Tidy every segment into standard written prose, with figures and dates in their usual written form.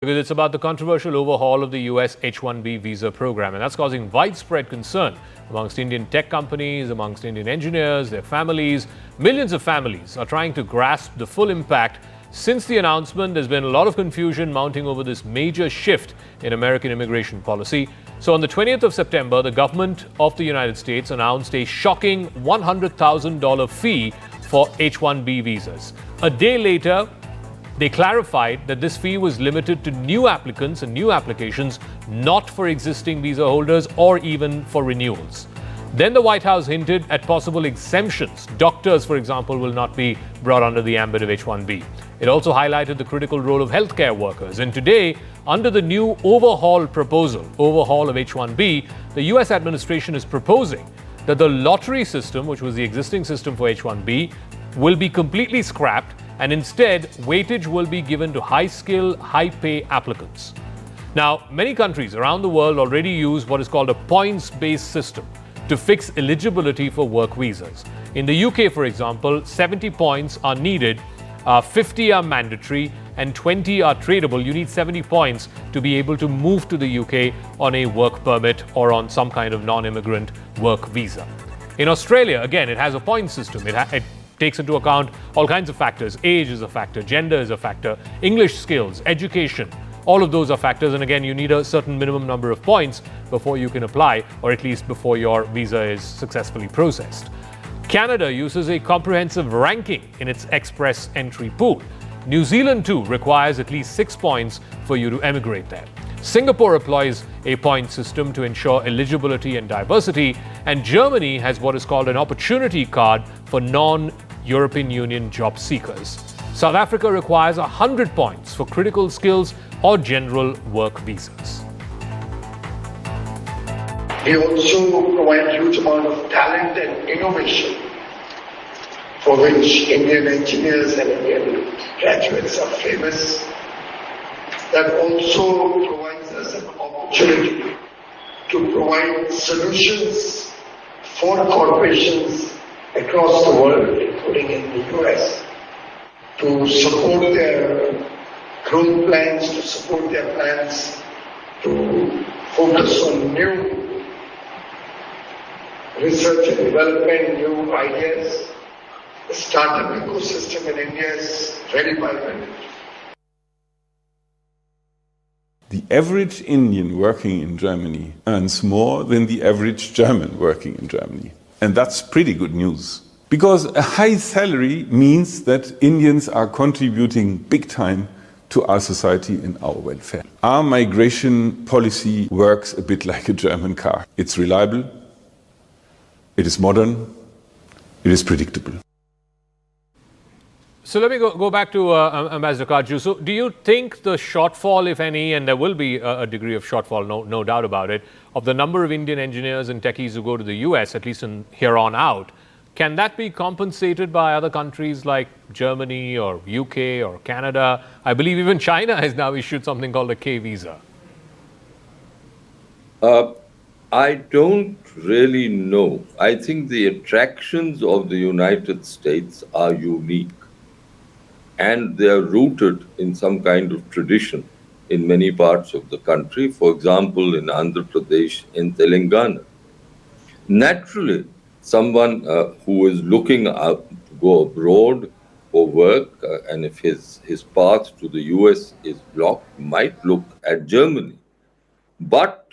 Because it's about the controversial overhaul of the US H-1B visa program, and that's causing widespread concern amongst Indian tech companies, amongst Indian engineers, their families. Millions of families are trying to grasp the full impact. Since the announcement, there's been a lot of confusion mounting over this major shift in American immigration policy. So on the 20th of September, the government of the United States announced a shocking $100,000 fee for H-1B visas. A day later, they clarified that this fee was limited to new applicants and new applications, not for existing visa holders or even for renewals. Then the White House hinted at possible exemptions. Doctors, for example, will not be brought under the ambit of H-1B. It also highlighted the critical role of healthcare workers. And today, under the new overhaul of H-1B, the US administration is proposing that the lottery system, which was the existing system for H-1B, will be completely scrapped, and instead, weightage will be given to high-skill, high-pay applicants. Now, many countries around the world already use what is called a points-based system to fix eligibility for work visas. In the UK, for example, 70 points are needed, 50 are mandatory, and 20 are tradable. You need 70 points to be able to move to the UK on a work permit or on some kind of non-immigrant work visa. In Australia, again, it has a points system. It takes into account all kinds of factors. Age is a factor, gender is a factor, English skills, education, all of those are factors. And again, you need a certain minimum number of points before you can apply, or at least before your visa is successfully processed. Canada uses a comprehensive ranking in its express entry pool. New Zealand too requires at least 6 points for you to emigrate there. Singapore employs a point system to ensure eligibility and diversity, and Germany has what is called an opportunity card for non-European Union job seekers. South Africa requires 100 points for critical skills or general work visas. We also provide a huge amount of talent and innovation for which Indian engineers and Indian graduates are famous. That also provides us an opportunity to provide solutions for corporations across the world, including in the US, to support their growth plans, to support their plans to focus on new research and development, new ideas. The startup ecosystem in India is very vibrant. The average Indian working in Germany earns more than the average German working in Germany. And that's pretty good news. Because a high salary means that Indians are contributing big time to our society and our welfare. Our migration policy works a bit like a German car. It's reliable, it is modern, it is predictable. So let me go back to Ambassador Katju. So do you think the shortfall, if any, and there will be a degree of shortfall, no doubt about it, of the number of Indian engineers and techies who go to the US, at least in here on out, can that be compensated by other countries like Germany or UK or Canada? I believe even China has now issued something called a K visa. I don't really know. I think the attractions of the United States are unique, and they are rooted in some kind of tradition in many parts of the country. For example, in Andhra Pradesh, in Telangana. Naturally, someone who is looking out to go abroad for work, and if his path to the US is blocked, might look at Germany. But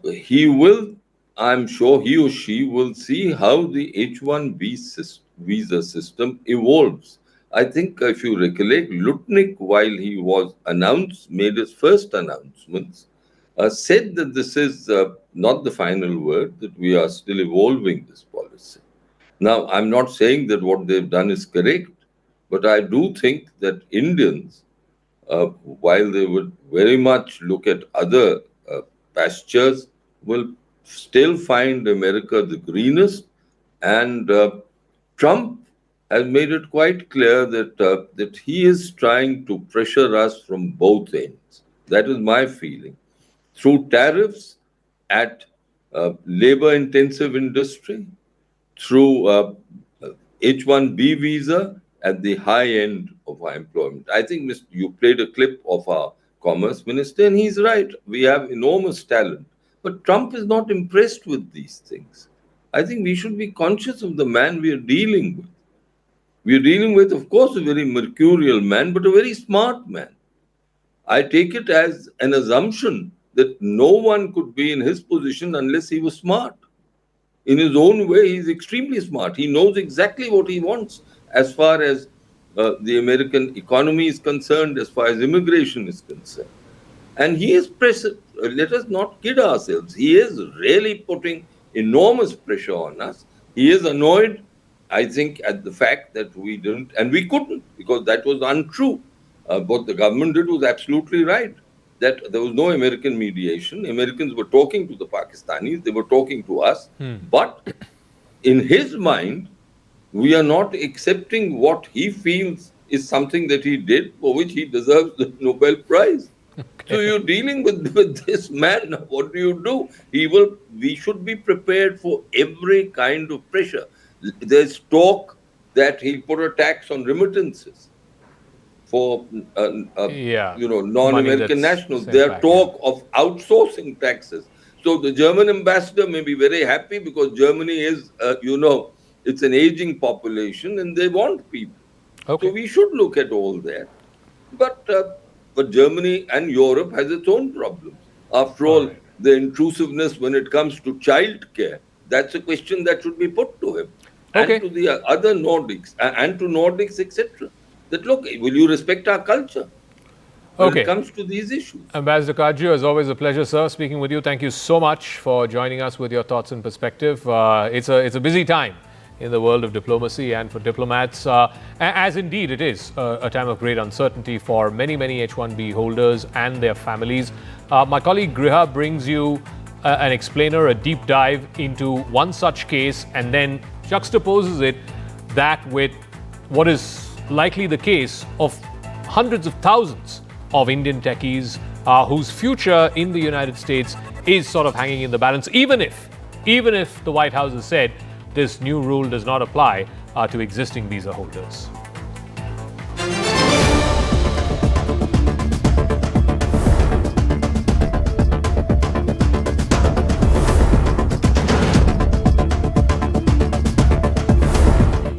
he will, I'm sure he or she will see how the H-1B visa system evolves. I think if you recollect, Lutnick, while he was made his first announcements, said that this is not the final word, that we are still evolving this policy. Now, I'm not saying that what they've done is correct, but I do think that Indians, while they would very much look at other pastures, will still find America the greenest. And Trump has made it quite clear that he is trying to pressure us from both ends. That is my feeling. Through tariffs at labor-intensive industry, through H-1B visa at the high-end of our employment. I think you played a clip of our commerce minister, and he's right. We have enormous talent. But Trump is not impressed with these things. I think we should be conscious of the man we are dealing with. We are dealing with, of course, a very mercurial man, but a very smart man. I take it as an assumption that no one could be in his position unless he was smart. In his own way, he's extremely smart. He knows exactly what he wants as far as the American economy is concerned, as far as immigration is concerned. And he is let us not kid ourselves. He is really putting enormous pressure on us. He is annoyed, I think, at the fact that we didn't, and we couldn't, because that was untrue. What the government did was absolutely right, that there was no American mediation. Americans were talking to the Pakistanis, they were talking to us. But in his mind, we are not accepting what he feels is something that he did for which he deserves the Nobel Prize. Okay. So you're dealing with this man. What do? We should be prepared for every kind of pressure. There's talk that he'll put a tax on remittances for non-American nationals. There's talk of outsourcing taxes. So the German ambassador may be very happy because Germany is, it's an aging population and they want people. Okay. So we should look at all that. But Germany and Europe has its own problems. After all, the intrusiveness when it comes to child care, that's a question that should be put to him. Okay. And to the other Nordics, and to Nordics, etc. That, look, will you respect our culture when it comes to these issues? Ambassador Katju, as always, a pleasure, sir, speaking with you. Thank you so much for joining us with your thoughts and perspective. It's a busy time in the world of diplomacy and for diplomats, as indeed it is a time of great uncertainty for many, many H-1B holders and their families. My colleague Griha brings you an explainer, a deep dive into one such case, and then juxtaposes that with what is likely the case of hundreds of thousands of Indian techies whose future in the United States is sort of hanging in the balance, even if the White House has said this new rule does not apply to existing visa holders.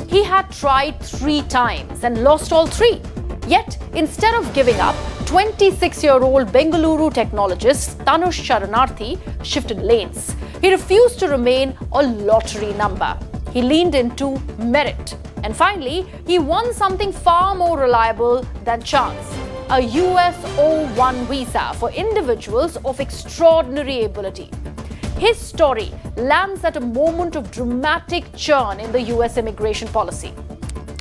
He had tried 3 times and lost all 3. Yet, instead of giving up, 26-year-old Bengaluru technologist Tanush Sharanarthi shifted lanes. He refused to remain a lottery number. He leaned into merit. And finally, he won something far more reliable than chance: a US O1 visa for individuals of extraordinary ability. His story lands at a moment of dramatic churn in the US immigration policy.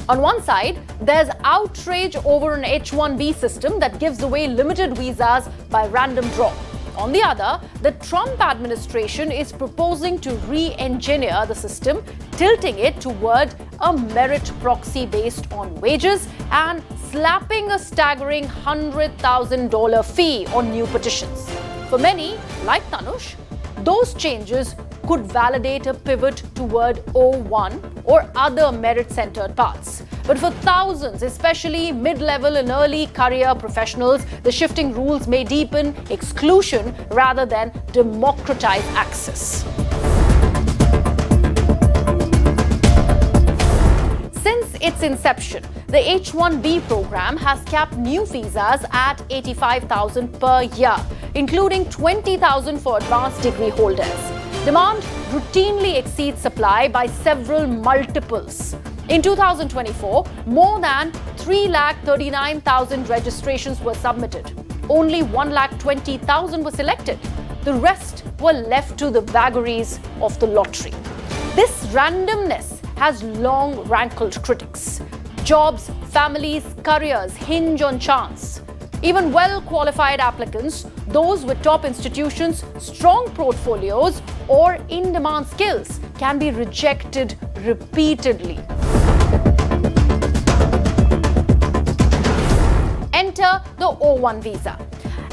On one side, there's outrage over an H-1B system that gives away limited visas by random draw. On the other, the Trump administration is proposing to re-engineer the system, tilting it toward a merit proxy based on wages and slapping a staggering $100,000 fee on new petitions. For many, like Tanush, those changes could validate a pivot toward O1 or other merit-centered paths. But for thousands, especially mid-level and early career professionals, the shifting rules may deepen exclusion rather than democratize access. Since its inception, the H-1B program has capped new visas at $85,000 per year, including $20,000 for advanced degree holders. Demand routinely exceeds supply by several multiples. In 2024, more than 339,000 registrations were submitted. Only 120,000 were selected. The rest were left to the vagaries of the lottery. This randomness has long rankled critics. Jobs, families, careers hinge on chance. Even well-qualified applicants, those with top institutions, strong portfolios, or in-demand skills, can be rejected repeatedly. Enter the O1 visa,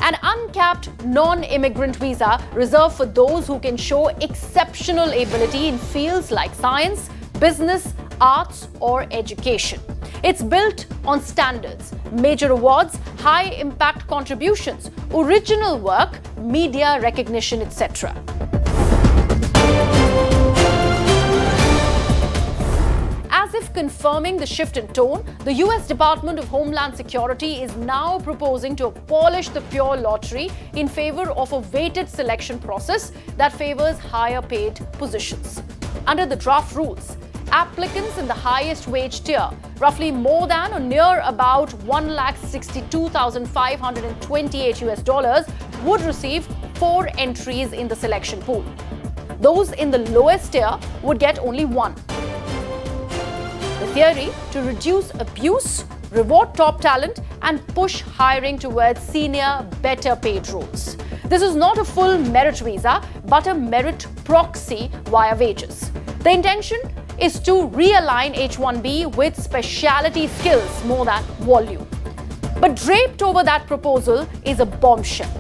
an uncapped non-immigrant visa reserved for those who can show exceptional ability in fields like science, business, arts, or education. It's built on standards, major awards, high-impact contributions, original work, media recognition, etc. As if confirming the shift in tone, the US Department of Homeland Security is now proposing to abolish the pure lottery in favor of a weighted selection process that favors higher paid positions. Under the draft rules, applicants in the highest wage tier, roughly more than or near about $162,528 would receive 4 entries in the selection pool. Those in the lowest tier would get only 1. The theory to reduce abuse, reward top talent, and push hiring towards senior, better paid roles. This is not a full merit visa, but a merit proxy via wages. The intention is to realign H-1B with specialty skills more than volume. But draped over that proposal is a bombshell: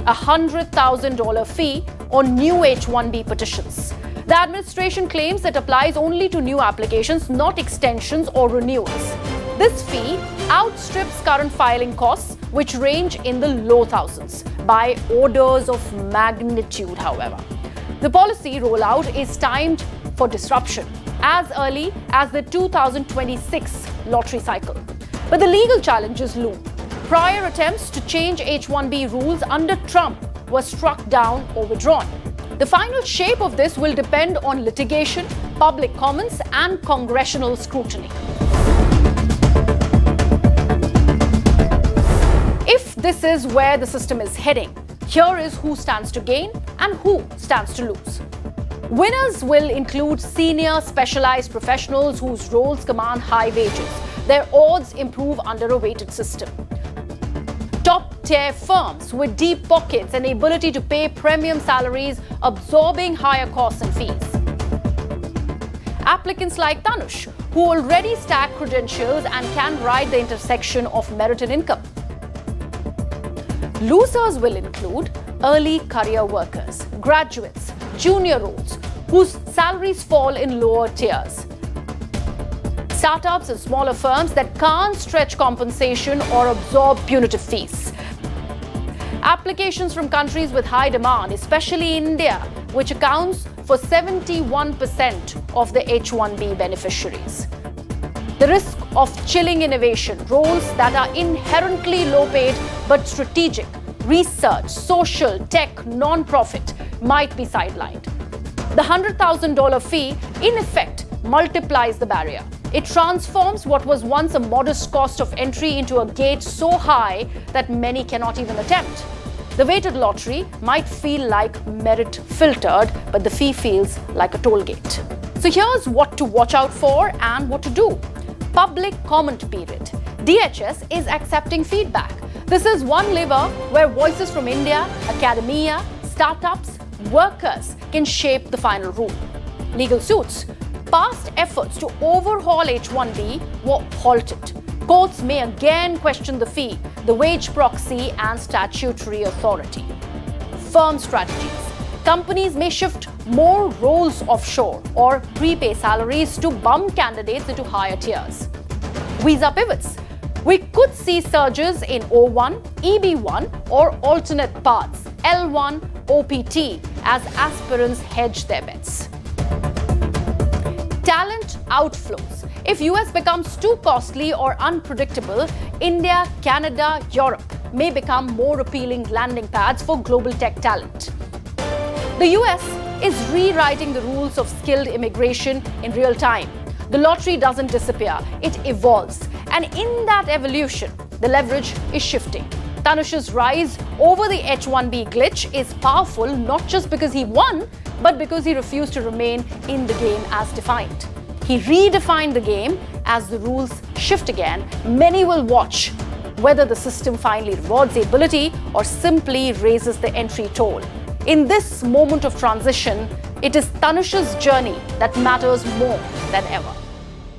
a $100,000 fee on new H-1B petitions. The administration claims it applies only to new applications, not extensions or renewals. This fee outstrips current filing costs, which range in the low thousands, by orders of magnitude, however. The policy rollout is timed for disruption as early as the 2026 lottery cycle. But the legal challenges loom. Prior attempts to change H-1B rules under Trump were struck down or withdrawn. The final shape of this will depend on litigation, public comments, and congressional scrutiny. If this is where the system is heading, here is who stands to gain and who stands to lose. Winners will include senior specialized professionals whose roles command high wages. Their odds improve under a weighted system. Top-tier firms with deep pockets and the ability to pay premium salaries, absorbing higher costs and fees. Applicants like Tanush, who already stack credentials and can ride the intersection of merit and income. Losers will include early career workers, graduates, junior roles, whose salaries fall in lower tiers. Startups and smaller firms that can't stretch compensation or absorb punitive fees. Applications from countries with high demand, especially India, which accounts for 71% of the H-1B beneficiaries. The risk of chilling innovation, roles that are inherently low-paid but strategic, research, social, tech, non-profit, might be sidelined. The $100,000 fee, in effect, multiplies the barrier. It transforms what was once a modest cost of entry into a gate so high that many cannot even attempt. The weighted lottery might feel like merit filtered, but the fee feels like a toll gate. So here's what to watch out for and what to do. Public comment period. DHS is accepting feedback. This is one lever where voices from India, academia, startups, workers can shape the final rule. Legal suits. Past efforts to overhaul H-1B were halted. Courts may again question the fee, the wage proxy, and statutory authority. Firm strategies. Companies may shift more roles offshore or prepay salaries to bump candidates into higher tiers. Visa pivots. We could see surges in O1, EB1, or alternate paths, L1, OPT, as aspirants hedge their bets. Talent outflows. If US becomes too costly or unpredictable, India, Canada, Europe may become more appealing landing pads for global tech talent. The US is rewriting the rules of skilled immigration in real time. The lottery doesn't disappear, it evolves. And in that evolution, the leverage is shifting. Tanush's rise over the H-1B glitch is powerful not just because he won, but because he refused to remain in the game as defined. He redefined the game. As the rules shift again, many will watch whether the system finally rewards the ability or simply raises the entry toll. In this moment of transition, it is Tanush's journey that matters more than ever.